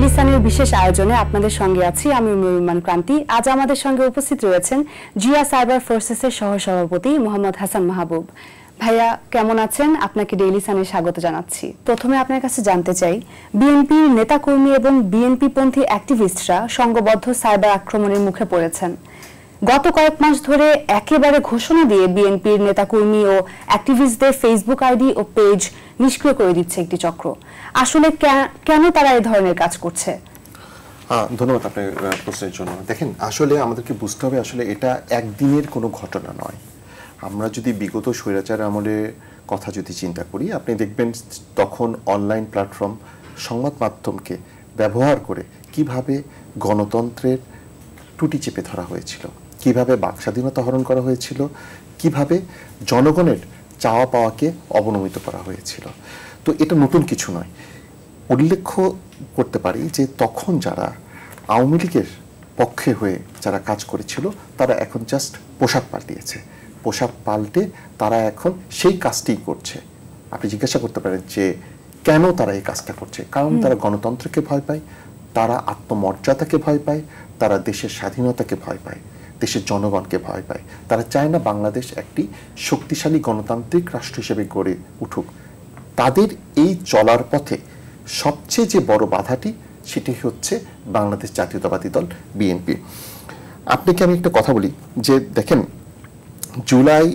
Daily সানের বিশেষ আয়োজনে আপনাদের সঙ্গে আছি আমি নুরুমান ক্রান্তি। আজ আমাদের সঙ্গে উপস্থিত রয়েছেন জিয়া সাইবার ফোর্সেসের সহসভাপতি মোহাম্মদ হাসান মাহবুব। ভাইয়া কেমন আছেন? আপনাকে ডেইলি সানে স্বাগত জানাচ্ছি। প্রথমে আপনার কাছে জানতে চাই, বিএনপির নেতাকর্মী এবং বিএনপি পন্থী অ্যাক্টিভিস্টরা সংঘবদ্ধ সাইবার আক্রমণের মুখে পড়েছেন। গত কয়েক মাস ধরে একেবারে ঘোষণা দিয়ে বিএনপির নেতাকর্মী ও অ্যাক্টিভিস্টদের ফেসবুক আইডি ও পেজ নিষ্ক্রিয় করে দিচ্ছে একটি চক্র। আসলে কেন তারা এই ধরনের কাজ করছে? ধন্যবাদ আপনার প্রশ্নের জন্য। দেখেন, আসলে আমাদেরকে বুঝতে হবে আসলে এটা একদিনের কোনো ঘটনা নয়। আমরা যদি বিগত স্বৈরাচার আমলের কথা যদি চিন্তা করি, আপনি দেখবেন তখন অনলাইন প্ল্যাটফর্ম সংবাদ মাধ্যমকে ব্যবহার করে কিভাবে গণতন্ত্রের টুটি চেপে ধরা হয়েছিল, কিভাবে বাক স্বাধীনতা হরণ করা হয়েছিল, কিভাবে জনগণের চাওয়া পাওয়াকে অবনমিত করা হয়েছিল। তো এটা নতুন কিছু নয়। উল্লেখ করতে পারি যে তখন যারা আওয়ামী লীগের পক্ষে হয়ে যারা কাজ করেছিল তারা এখন জাস্ট পোশাক পাল্টিয়েছে। পোশাক পাল্টে তারা এখন সেই কাজটি করছে। আপনি জিজ্ঞাসা করতে পারেন যে কেন তারা এই কাজটা করছে? কারণ তারা গণতন্ত্রকে ভয় পায়, তারা আত্মমর্যাদাকে ভয় পায়, তারা দেশের স্বাধীনতাকে ভয় পায়, দেশের জনগণকে ভয় পায়। তারা চায় না বাংলাদেশ একটি শক্তিশালী গণতান্ত্রিক রাষ্ট্র হিসেবে গড়ে উঠুক। তাদের এই চলার পথে সবচেয়ে যে বড় বাধাটি সেটি হচ্ছে বাংলাদেশ জাতীয়তাবাদী দল বিএনপি। আপনাকে আমি একটা কথা বলি যে দেখেন, জুলাই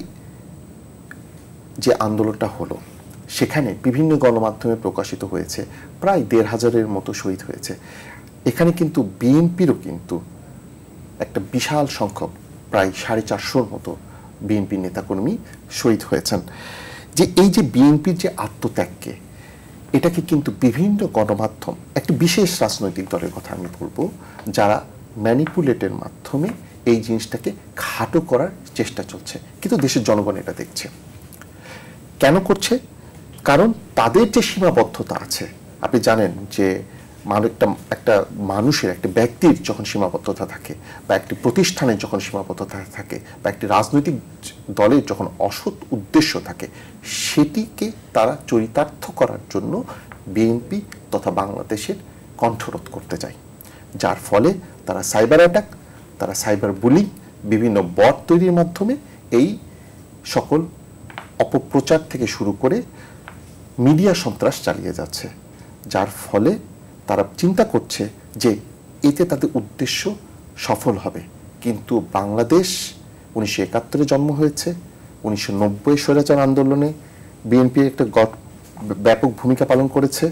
যে আন্দোলনটা হলো সেখানে বিভিন্ন গণমাধ্যমে প্রকাশিত হয়েছে প্রায় ১৫০০-এর মতো শহীদ হয়েছে। এখানে কিন্তু বিএনপিরও কিন্তু একটা বিশাল সংখ্যক প্রায় ৪৫০-র মতো বিএনপি নেতাকর্মী শহীদ হয়েছেন। যে এই যে বিএনপির যে আত্মত্যাগকে, এটাকে কিন্তু বিভিন্ন গণমাধ্যম, একটি বিশেষ রাজনৈতিক দলের কথা আমি বলবো, যারা ম্যানিপুলেটের মাধ্যমে এই জিনিসটাকে খাটো করার চেষ্টা চলছে। কিন্তু দেশের জনগণ এটা দেখছে। কেন করছে? কারণ তাদের যে সীমাবদ্ধতা আছে, আপনি জানেন যে একটা মানুষের, একটা ব্যক্তির যখন সীমাবদ্ধতা থাকে, বা একটি প্রতিষ্ঠানের যখন সীমাবদ্ধতা থাকে, বা একটি রাজনৈতিক দলের যখন অসৎ উদ্দেশ্য থাকে, সেটিকে তারা চরিতার্থ করার জন্য বিএনপি তথা বাংলাদেশের কণ্ঠরোধ করতে যায়। যার ফলে তারা সাইবার অ্যাটাক, তারা সাইবার বুলিং, বিভিন্ন বট তৈরির মাধ্যমে এই সকল অপপ্রচার থেকে শুরু করে মিডিয়া সন্ত্রাস চালিয়ে যাচ্ছে। যার ফলে তারা চিন্তা করছে যে এতে তাদের উদ্দেশ্য সফল হবে। কিন্তু বাংলাদেশ ১৯৭১-এ জন্ম হয়েছে, ১৯৯০ স্বৈরাচার আন্দোলনে বিএনপি একটা ব্যাপক ভূমিকা পালন করেছে,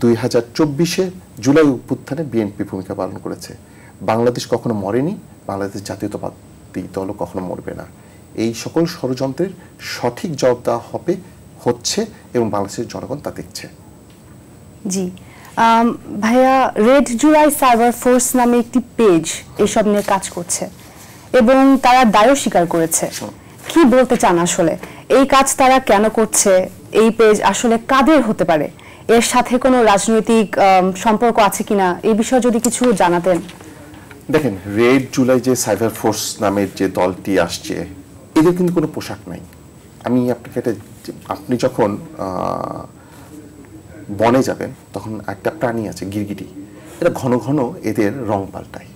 ২০২৪-এ জুলাই অভ্যুত্থানে বিএনপি ভূমিকা পালন করেছে। বাংলাদেশ কখনো মরেনি, বাংলাদেশ জাতীয়তাবাদী দলও কখনো মরবে না। এই সকল ষড়যন্ত্রের সঠিক জবাব দেওয়া হচ্ছে এবং বাংলাদেশের জনগণ তা দেখছে। জি ভাইয়া, রেড জুলাই সাইবার ফোর্স নামে একটি পেজ এসব নিয়ে কাজ করছে এবং তারা দায়ও স্বীকার করেছে। কি বলতে চান আসলে? এই কাজ তারা কেন করছে? এই পেজ আসলে কাদের হতে পারে? এর সাথে কোনো রাজনৈতিক সম্পর্ক আছে কিনা, এই বিষয়ে যদি কিছু জানাতেন। দেখেন, রেড জুলাই যে সাইবার ফোর্স নামের যে দলটি আসছে, এদের কিন্তু কোনো পোশাক নাই। আমি আপনাকে আপনি যখন বনে যাবেন তখন একটা প্রাণী আছে গিরগিটি, এরা ঘন ঘন এদের রং পাল্টায়।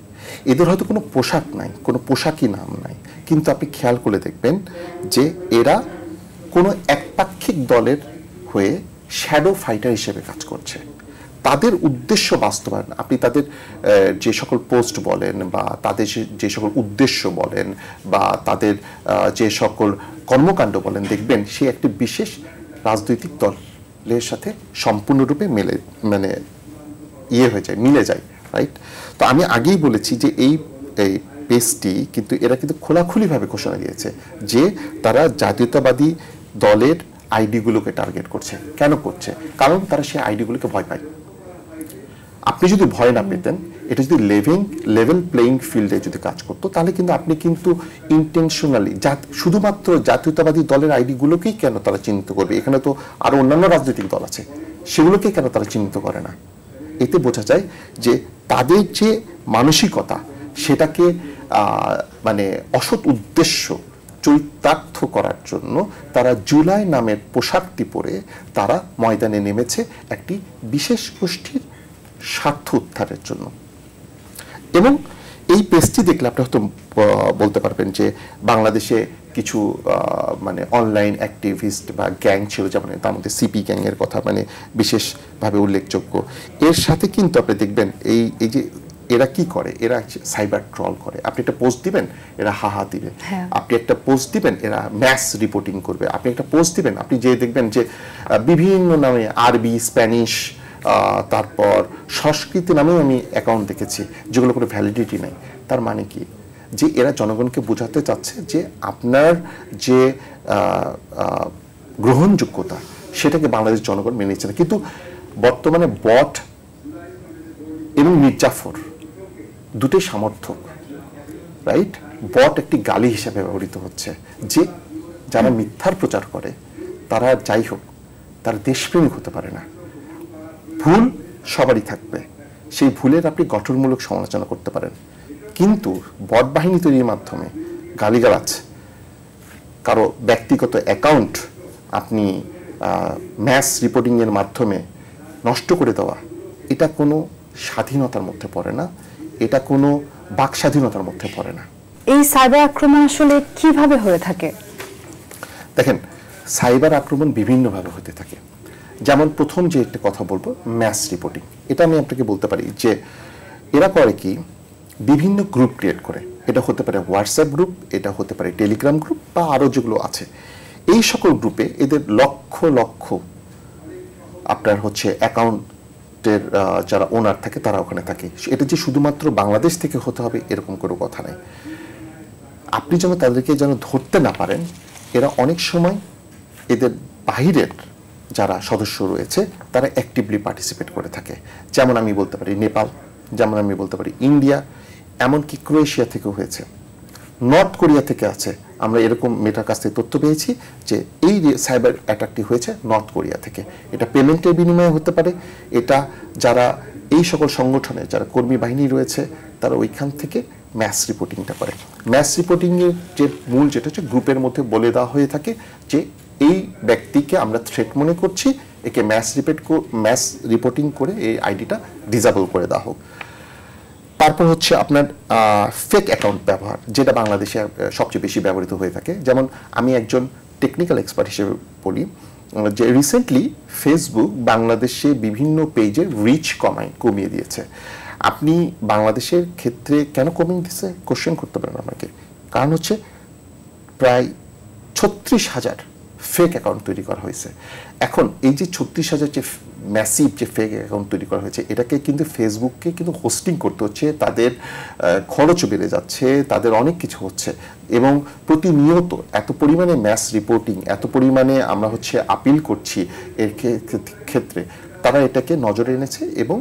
এদের হয়তো কোনো পোশাক নাই, কোনো পোশাকই নাম নাই, কিন্তু আপনি খেয়াল করে দেখবেন যে এরা কোনো একপাক্ষিক দলের হয়ে শ্যাডো ফাইটার হিসেবে কাজ করছে। তাদের উদ্দেশ্য বাস্তবায়ন, আপনি তাদের যে সকল পোস্ট বলেন, বা তাদের যে সকল উদ্দেশ্য বলেন, বা তাদের যে সকল কর্মকাণ্ড বলেন, দেখবেন সে একটি বিশেষ রাজনৈতিক দলের সাথে সম্পূর্ণরূপে মিলে যায়, রাইট? তো আমি আগেই বলেছি যে এই পেজটি কিন্তু এরা কিন্তু খোলাখুলিভাবে ঘোষণা দিয়েছে যে তারা জাতীয়তাবাদী দলের আইডিগুলোকে টার্গেট করছে। কেন করছে? কারণ তারা সেই আইডিগুলোকে ভয় পায়। আপনি যদি ভয় না পেতেন, এটা যদি লেভেল প্লেইং ফিল্ডে যদি কাজ করতো, তাহলে কিন্তু আপনি কিন্তু ইন্টেনশনালি শুধুমাত্র জাতীয়তাবাদী দলের আইডিগুলোকেই কেন তারা চিহ্নিত করবে? এখানে তো আরো অন্যান্য রাজনৈতিক দল আছে, সেগুলোকেই কেন তারা চিহ্নিত করে না? এতে বোঝা যায় যে তাদের যে মানসিকতা, সেটাকে অসৎ উদ্দেশ্য চরিতার্থ করার জন্য তারা জুলাই নামের পোশাকটি পরে তারা ময়দানে নেমেছে একটি বিশেষ গোষ্ঠীর স্বার্থ উদ্ধারের জন্য। এবং এই পেজটি দেখলে আপনি হয়তো বলতে পারবেন যে বাংলাদেশে কিছু মানে অনলাইন অ্যাক্টিভিস্ট বা গ্যাং ছিল, যেমন তার মধ্যে সিপি গ্যাংয়ের কথা মানে বিশেষভাবে উল্লেখযোগ্য। এর সাথে কিন্তু আপনি দেখবেন এই যে এরা কি করে, এরা সাইবার ট্রল করে। আপনি একটা পোস্ট দিবেন, এরা হাহা দিবে। আপনি একটা পোস্ট দিবেন, এরা ম্যাস রিপোর্টিং করবে। আপনি একটা পোস্ট দিবেন, আপনি যে দেখবেন যে বিভিন্ন নামে আরবি, স্প্যানিশ, তারপর সংস্কৃতি নামেও আমি অ্যাকাউন্ট দেখেছি যেগুলো কোনো ভ্যালিডিটি নেই। তার মানে কি, যে এরা জনগণকে বোঝাতে চাচ্ছে যে আপনার যে গ্রহণযোগ্যতা সেটাকে বাংলাদেশ জনগণ মেনে নিচ্ছে না। কিন্তু বর্তমানে বট এবং মির্জাফর দুটোই সামর্থক, রাইট? বট একটি গালি হিসেবে ব্যবহৃত হচ্ছে, যে যারা মিথ্যার প্রচার করে তারা যাই হোক তারা দেশপ্রেমিক হতে পারে না। ভুল সবারই থাকবে, সেই ভুলের আপনি গঠনমূলক সমালোচনা করতে পারেন, কিন্তু বট বাহিনী তৈরির মাধ্যমে গালিগালাজ, কারো ব্যক্তিগত অ্যাকাউন্ট আপনি ম্যাস রিপোর্টিংয়ের মাধ্যমে নষ্ট করে দেওয়া, এটা কোনো স্বাধীনতার মধ্যে পড়ে না, এটা কোনো বাক স্বাধীনতার মধ্যে পড়ে না। এই সাইবার আক্রমণ আসলে কিভাবে হয়ে থাকে? দেখেন, সাইবার আক্রমণ বিভিন্নভাবে হতে থাকে। যেমন প্রথম যে একটা কথা বলবো, ম্যাস রিপোর্টিং। এটা আমি আপনাকে বলতে পারি যে এরা করে কি, বিভিন্ন গ্রুপ ক্রিয়েট করে। এটা হতে পারে হোয়াটসঅ্যাপ গ্রুপ, এটা হতে পারে টেলিগ্রাম গ্রুপ, বা আরও যেগুলো আছে। এই সকল গ্রুপে এদের লক্ষ লক্ষ আপনার হচ্ছে অ্যাকাউন্টের যারা ওনার থাকে তারা ওখানে থাকে। এটা যে শুধুমাত্র বাংলাদেশ থেকে হতে হবে এরকম কোনো কথা নেই। আপনি যেন তাদেরকে যেন ধরতে না পারেন, এরা অনেক সময় এদের বাহিরের যারা সদস্য রয়েছে তারা অ্যাক্টিভলি পার্টিসিপেট করে থাকে। যেমন আমি বলতে পারি নেপাল, যেমন আমি বলতে পারি ইন্ডিয়া, এমনকি ক্রোয়েশিয়া থেকেও হয়েছে, নর্থ কোরিয়া থেকে আছে। আমরা এরকম মেটার কাছ থেকে তথ্য পেয়েছি যে এই সাইবার অ্যাটাকটি হয়েছে নর্থ কোরিয়া থেকে। এটা পেমেন্টের বিনিময়ে হতে পারে, এটা যারা এই সকল সংগঠনে যারা কর্মী বাহিনী রয়েছে তারা ওইখান থেকে ম্যাস রিপোর্টিংটা করে। ম্যাস রিপোর্টিংয়ের যে মূল যেটা হচ্ছে গ্রুপের মধ্যে বলে দেওয়া হয়ে থাকে যে এই ব্যক্তিকে আমরা থ্রেট মনে করছি, একে ম্যাস রিপোর্টিং করে এই আইডিটা ডিসেবল করে দেওয়া হোক। তারপর হচ্ছে আপনার ফেক অ্যাকাউন্ট ব্যবহার, যেটা বাংলাদেশে সবচেয়ে বেশি ব্যবহৃত হয়ে থাকে। যেমন আমি একজন টেকনিক্যাল এক্সপার্ট হিসেবে বলি যে রিসেন্টলি ফেসবুক বাংলাদেশে বিভিন্ন পেজের রিচ কমিয়ে দিয়েছে। আপনি বাংলাদেশের ক্ষেত্রে কেন কমিয়ে দিয়েছে কোশ্চেন করতে পারেন আপনাকে। কারণ হচ্ছে প্রায় 36,000 ফেক অ্যাকাউন্ট তৈরি করা হয়েছে। এখন এই যে 36,000 যে ম্যাসিভ যে ফেক অ্যাকাউন্ট তৈরি করা হয়েছে, এটাকে কিন্তু ফেসবুককে কিন্তু হোস্টিং করতে হচ্ছে, তাদের খরচও বেড়ে যাচ্ছে, তাদের অনেক কিছু হচ্ছে। এবং প্রতিনিয়ত এত পরিমাণে ম্যাস রিপোর্টিং, এত পরিমাণে আমরা হচ্ছে আপিল করছি এর ক্ষেত্রে, তারা এটাকে নজরে এনেছে এবং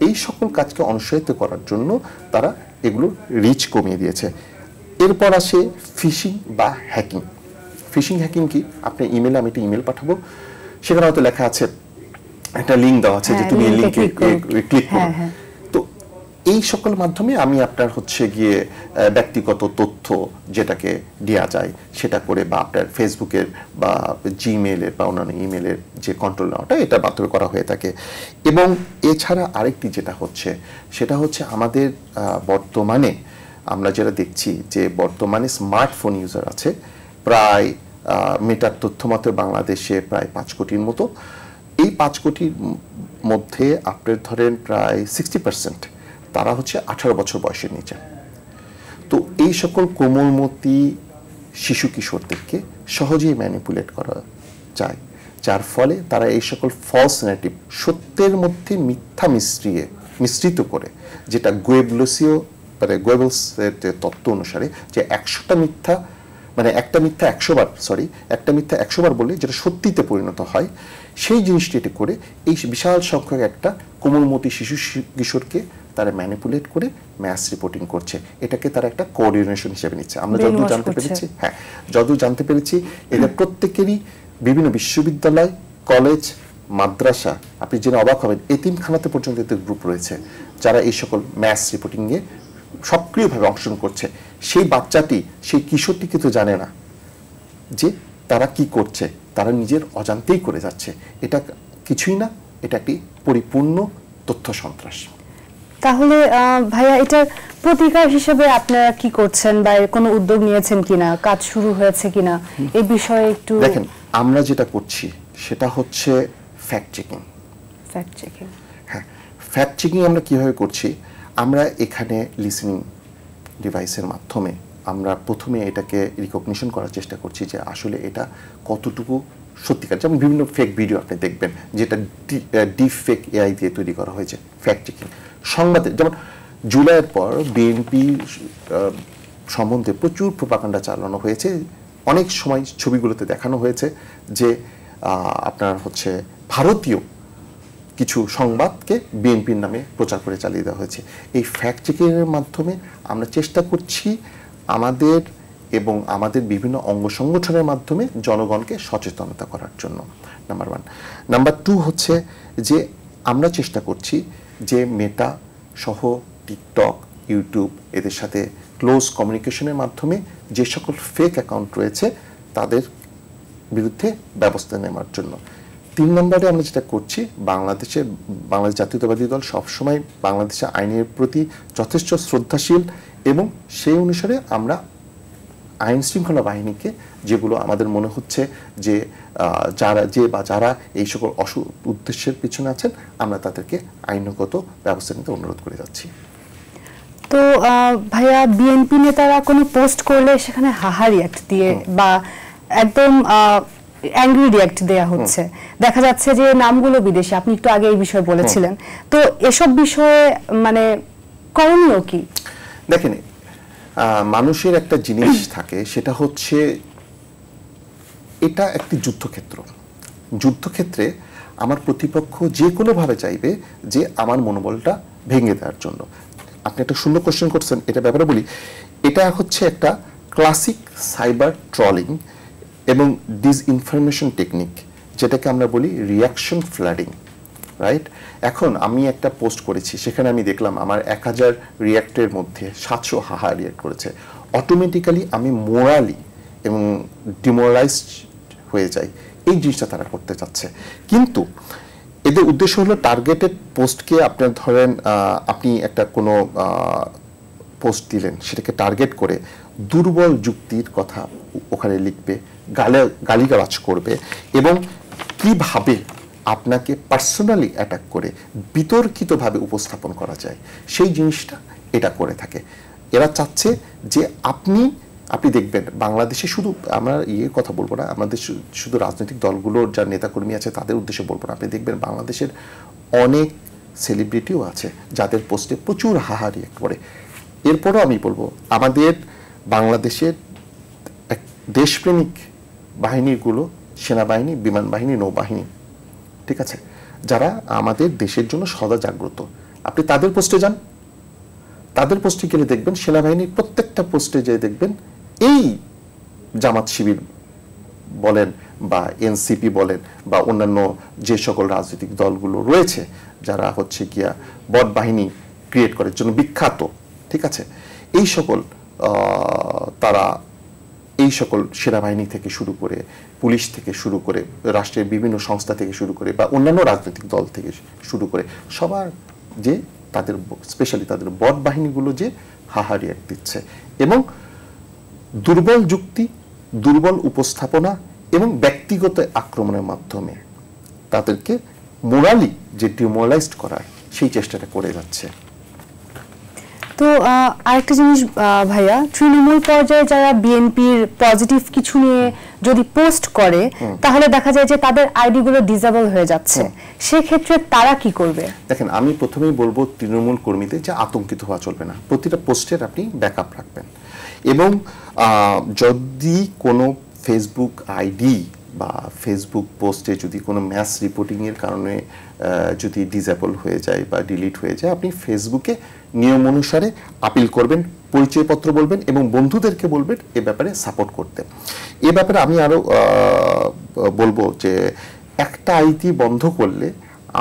এই সকল কাজকে অনুৎসাহিত করার জন্য তারা এগুলোর রিচ কমিয়ে দিয়েছে। এরপর আসে ফিশিং বা হ্যাকিং। ফিশিং হ্যাকিং কি, আপনি ইমেলে, আমি একটা ইমেল পাঠাবো, সেখানে হয়তো লেখা আছে, একটা লিঙ্ক দেওয়া আছে যে তুমি এই লিঙ্কে ক্লিক করো। তো এই সকল মাধ্যমে আমি আপনার হচ্ছে গিয়ে ব্যক্তিগত তথ্য যেটাকে দেওয়া যায় সেটা করে, বা আপনার ফেসবুকের বা জিমেলের বা অন্যান্য ইমেলের যে কন্ট্রোল নেওয়াটা, এটার মাধ্যমে করা হয়ে থাকে। এবং এছাড়া আরেকটি যেটা হচ্ছে সেটা হচ্ছে আমাদের বর্তমানে আমরা যেটা দেখছি যে বর্তমানে স্মার্টফোন ইউজার আছে প্রায় মেটার তথ্য মতে বাংলাদেশে প্রায় 5 কোটির মতো। এই 5 কোটির মধ্যে আপনার ধরেন প্রায় 60% তারা হচ্ছে 18 বছর বয়সের নিচে। তো এই সকল কোমলমতি শিশু কিশোরদেরকে সহজেই ম্যানিপুলেট করা যায়, যার ফলে তারা এই সকল ফলস ন্যারেটিভ, সত্যের মধ্যে মিথ্যা মিশ্রিত করে, যেটা গোয়েবলসের তত্ত্ব অনুসারে যে 100টা মিথ্যা মানে একটা মিথ্যা 100 বার বললে যেটা সত্যিতে পরিণত হয়, সেই জিনিসটি এটি করে এই বিশাল সংখ্যক একটা কোমলমতি শিশু কিশোরকে তারা ম্যানিপুলেট করে ম্যাস রিপোর্টিং করছে। এটাকে তারা একটা কোঅর্ডিনেশন হিসেবে নিচ্ছে। আমরা যতদূর জানতে পেরেছি এদের প্রত্যেকেরই বিভিন্ন বিশ্ববিদ্যালয়, কলেজ, মাদ্রাসা, আপনি জেনে অবাক হবেন এতিমখানাতে পর্যন্ত এদের গ্রুপ রয়েছে যারা এই সকল ম্যাস রিপোর্টিংয়ে সক্রিয়ভাবে অংশগ্রহণ করছে। সেই বাচ্চাটি, সেই কিশোরটি কিন্তু জানে না যে তারা কি করছে, তারা নিজের অজান্তেই করে যাচ্ছে। এটা কিছুই না, এটা একটি পরিপূর্ণ তথ্য সন্ত্রাস। তাহলে ভাইয়া এটার প্রতিকার হিসেবে আপনারা কি করছেন বা কোনো উদ্যোগ নিয়েছেন কিনা, কাজ শুরু হয়েছে কিনা এই বিষয়ে একটু দেখেন, আমরা যেটা করছি সেটা হচ্ছে ফ্যাক্ট চেকিং। ফ্যাক্ট চেকিং, হ্যাঁ, ফ্যাক্ট চেকিং আমরা কিভাবে করছি? আমরা এখানে লিসেনিং ডিভাইসের মাধ্যমে আমরা প্রথমে এটাকে রিকগনিশন করার চেষ্টা করছি যে আসলে এটা কতটুকু সত্যিকার। যেমন বিভিন্ন ফেক ভিডিও আপনি দেখবেন যেটা ডিপ ফেক এআই দিয়ে তৈরি করা হয়েছে। ফ্যাক্ট চেকিং সংবাদে, যেমন জুলাইয়ের পর বিএনপি সম্বন্ধে প্রচুর প্রোপাগান্ডা চালানো হয়েছে। অনেক সময় ছবিগুলোতে দেখানো হয়েছে যে আপনার হচ্ছে ভারতীয় কিছু সংবাদকে বিএনপির নামে প্রচার করে চালিয়ে দেওয়া হয়েছে। এই ফ্যাক্ট চেকিংয়ের মাধ্যমে আমরা চেষ্টা করছি আমাদের এবং আমাদের বিভিন্ন অঙ্গ সংগঠনের মাধ্যমে জনগণকে সচেতনতা করার জন্য, নাম্বার 1। নাম্বার 2 হচ্ছে যে আমরা চেষ্টা করছি যে মেটা সহ টিকটক, ইউটিউব এদের সাথে ক্লোজ কমিউনিকেশনের মাধ্যমে যে সকল ফেক অ্যাকাউন্ট রয়েছে তাদের বিরুদ্ধে ব্যবস্থা নেওয়ার জন্য। 3 নম্বরে আমরা যেটা করছি, বাংলাদেশ জাতীয়তাবাদী দল সবসময় বাংলাদেশের আইনের প্রতি যথেষ্ট শ্রদ্ধাশীল এবং সেই অনুসারে আমরা আইন শৃঙ্খলা বাহিনীকে, যেগুলো আমাদের মনে হচ্ছে যে যারা এই সকল উদ্দেশ্যের পিছনে আছেন, আমরা তাদেরকে আইনগত ব্যবস্থা নিতে অনুরোধ করে যাচ্ছি। তো ভাইয়া, বিএনপি নেতারা কোনো পোস্ট করলে সেখানে হাহা রিঅ্যাক্ট দিয়ে বা একদম অ্যাংরি রিঅ্যাক্ট দেয়া হচ্ছে, দেখা যাচ্ছে যে নামগুলো বিদেশি, আপনি একটু আগে এই বিষয়ে বলেছিলেন। তো এসব বিষয়ে মানে করণীয় কি? দেখেন, মানুষের একটা জিনিস থাকে, সেটা হচ্ছে এটা একটি যুদ্ধক্ষেত্র। যুদ্ধক্ষেত্রে আমার প্রতিপক্ষ যে কোনোভাবে চাইবে যে আমার মনোবলটা ভেঙে দেওয়ার জন্য। আপনি একটা সুন্দর কোশ্চেন করছেন, এটা ব্যাপারে বলি। এটা হচ্ছে একটা ক্লাসিক সাইবার ট্রলিং এবং ডিসইনফরমেশন টেকনিক, যেটাকে আমরা বলি রিয়াকশন ফ্লাডিং, রাইট? এখন আমি একটা পোস্ট করেছি, সেখানে আমি দেখলাম আমার 1000 রিয়াক্টের মধ্যে 700 হাহা রিয়াক্ট করেছে। অটোমেটিক্যালি আমি মোরালি এবং ডিমোরালাইজড হয়ে যাই। এই জিনিসটা তারা করতে চাচ্ছে, কিন্তু এদের উদ্দেশ্য হলো টার্গেটেড পোস্টকে, আপনার ধরেন আপনি একটা কোনো পোস্ট দিলেন, সেটাকে টার্গেট করে দুর্বল যুক্তির কথা ওখানে লিখবে, গালিগালাজ করবে এবং কিভাবে আপনাকে পার্সোনালি অ্যাটাক করে বিতর্কিতভাবে উপস্থাপন করা যায় সেই জিনিসটা এটা করে থাকে। এরা চাচ্ছে যে আপনি দেখবেন বাংলাদেশে, শুধু আমরা কথা বলবো না, আমাদের শুধু রাজনৈতিক দলগুলোর যারা নেতাকর্মী আছে তাদের উদ্দেশ্যে বলবো না, আপনি দেখবেন বাংলাদেশের অনেক সেলিব্রিটিও আছে যাদের পোস্টে প্রচুর হাহা রিঅ্যাক্ট করে। এরপরও আমি বলবো আমাদের বাংলাদেশের দেশপ্রেমিক বাহিনীগুলো, সেনাবাহিনী, বিমান বাহিনী, নৌবাহিনী, ঠিক আছে, যারা আমাদের দেশের জন্য সদা জাগ্রত, আপনি তাদের পোস্টে যান, তাদের পোস্টে গেলে দেখবেন সেনাবাহিনীর প্রত্যেকটা পোস্টে যেয়ে দেখবেন এই জামাত শিবির বলেন বা এনসিপি বলেন বা অন্যান্য যে সকল রাজনৈতিক দলগুলো রয়েছে যারা হচ্ছে গিয়া বট বাহিনী ক্রিয়েট করার জন্য বিখ্যাত, ঠিক আছে, এই সকল তারা এই সকল সেনাবাহিনী থেকে শুরু করে, পুলিশ থেকে শুরু করে, রাষ্ট্রের বিভিন্ন সংস্থা থেকে শুরু করে বা অন্যান্য রাজনৈতিক দল থেকে শুরু করে সবার যে তাদের স্পেশালি তাদের বট বাহিনীগুলো যে হাহা রিঅ্যাক্ট দিচ্ছে এবং দুর্বল যুক্তি, দুর্বল উপস্থাপনা এবং ব্যক্তিগত আক্রমণের মাধ্যমে তাদেরকে মোরালি যে ডিমোরালাইজড করার সেই চেষ্টাটা করে যাচ্ছে। তো আরেকটা জিনিস ভাইয়া, তৃণমূল পর্যায়ে যারা বিএনপির পজিটিভ কিছু নিয়ে যদি পোস্ট করে তাহলে দেখা যায় যে তাদের আইডিগুলো ডিসেবল হয়ে যাচ্ছে, সেক্ষেত্রে তারা কি করবে? দেখেন, আমি প্রথমেই বলবো তৃণমূল কর্মীদের যে আতঙ্কিত হওয়া চলবে না, প্রতিটা পোস্টের আপনি ব্যাকআপ রাখবেন এবং যদি কোনো ফেসবুক আইডি বা ফেসবুক পোস্টে যদি কোনো ম্যাস রিপোর্টিংয়ের কারণে যদি ডিসেবল হয়ে যায় বা ডিলিট হয়ে যায়, আপনি ফেসবুকে নিয়ম অনুসারে আপিল করবেন, পরিচয়পত্র বলবেন এবং বন্ধুদেরকে বলবেন এ ব্যাপারে সাপোর্ট করতে। এ ব্যাপারে আমি আরও বলবো যে একটা আইডি বন্ধ করলে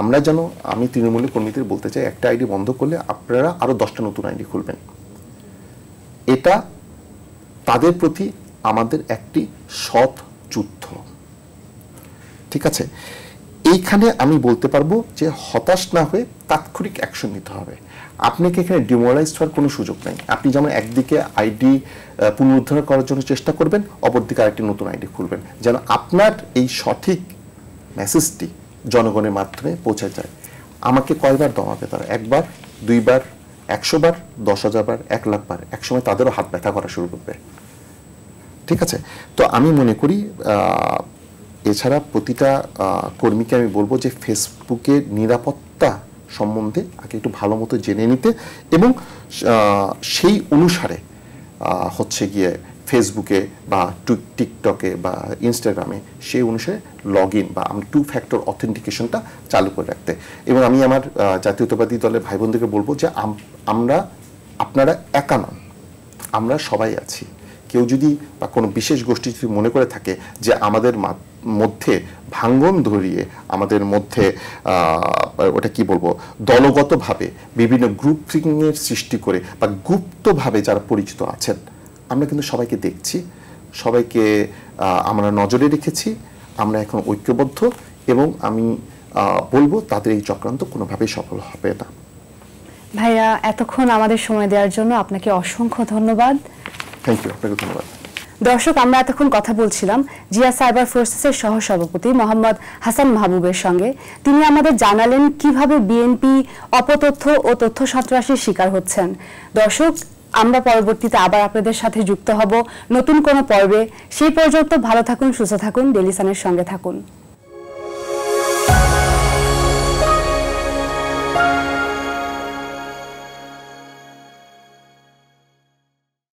আমরা যেন, আমি তৃণমূলের কর্মীদের বলতে চাই, একটা আইডি বন্ধ করলে আপনারা আরও 10টা নতুন আইডি খুলবেন। এটা তাদের প্রতি আমাদের একটি সৎ যুদ্ধ, ঠিক আছে। এইখানে আমি বলতে পারবো যে হতাশ না হয়ে তাৎক্ষণিক অ্যাকশন নিতে হবে। আপনাকে এখানে ডিমোরালাইজড হওয়ার কোনো সুযোগ নাই। আপনি যেমন একদিকে আইডি পুনরুদ্ধার করার জন্য চেষ্টা করবেন, অপরদিকে আরেকটি নতুন আইডি খুলবেন, যেন আপনার এই সঠিক মেসেজটি জনগণের মাধ্যমে পৌঁছে যায়। আমাকে কয়বার দমাবে তারা? একবার, দুইবার, 100 বার, 10,000 বার, 1 লাখ বার? একসময় তাদেরও হাত ব্যথা করা শুরু করবে। ঠিক আছে? তো আমি মনে করি এছাড়া প্রতিটা কর্মীকে আমি বলবো যে ফেসবুকের নিরাপত্তা সম্বন্ধে আগে একটু ভালো মতো জেনে নিতে, এবং সেই অনুসারে হচ্ছে গিয়ে ফেসবুকে বা টিকটকে বা ইনস্টাগ্রামে সেই অনুসারে লগ ইন বা 2 ফ্যাক্টর অথেন্টিকেশনটা চালু করে রাখতে। এবং আমি আমার জাতীয়তাবাদী দলের ভাই বোনদেরকে বলবো যে আপনারা একা নন, আমরা সবাই আছি। কেউ যদি বা কোনো বিশেষ গোষ্ঠী যদি মনে করে থাকে যে আমাদের মধ্যে ভাঙ্গন ধরিয়ে, আমাদের মধ্যে ওটা কি বলবো, দলগতভাবে বিভিন্ন গ্রুপিংয়ের সৃষ্টি করে বা গুপ্তভাবে যারা পরিচিত আছেন, আমরা কিন্তু সবাইকে দেখছি, সবাইকে আমরা নজরে রেখেছি, আমরা এখন ঐক্যবদ্ধ, এবং আমি বলবো তাদের এই চক্রান্ত কোনোভাবেই সফল হবে না। ভাইয়া, এতক্ষণ আমাদের সময় দেওয়ার জন্য আপনাকে অসংখ্য ধন্যবাদ। থ্যাংক ইউ, আপনাকে ধন্যবাদ। দর্শক, আমরা এতক্ষণ কথা বলছিলাম জিয়া সাইবার ফোর্সেসের সহসভাপতি মোহাম্মদ হাসান মাহবুবের সঙ্গে। তিনি আমাদের জানালেন কিভাবে বিএনপি অপতথ্য ও তথ্য সন্ত্রাসের শিকার হচ্ছেন। দর্শক, আমরা পরবর্তীতে আবার আপনাদের সাথে যুক্ত হব নতুন কোনো পর্বে। সেই পর্যন্ত ভালো থাকুন, সুস্থ থাকুন, ডেইলি সানের সঙ্গে থাকুন।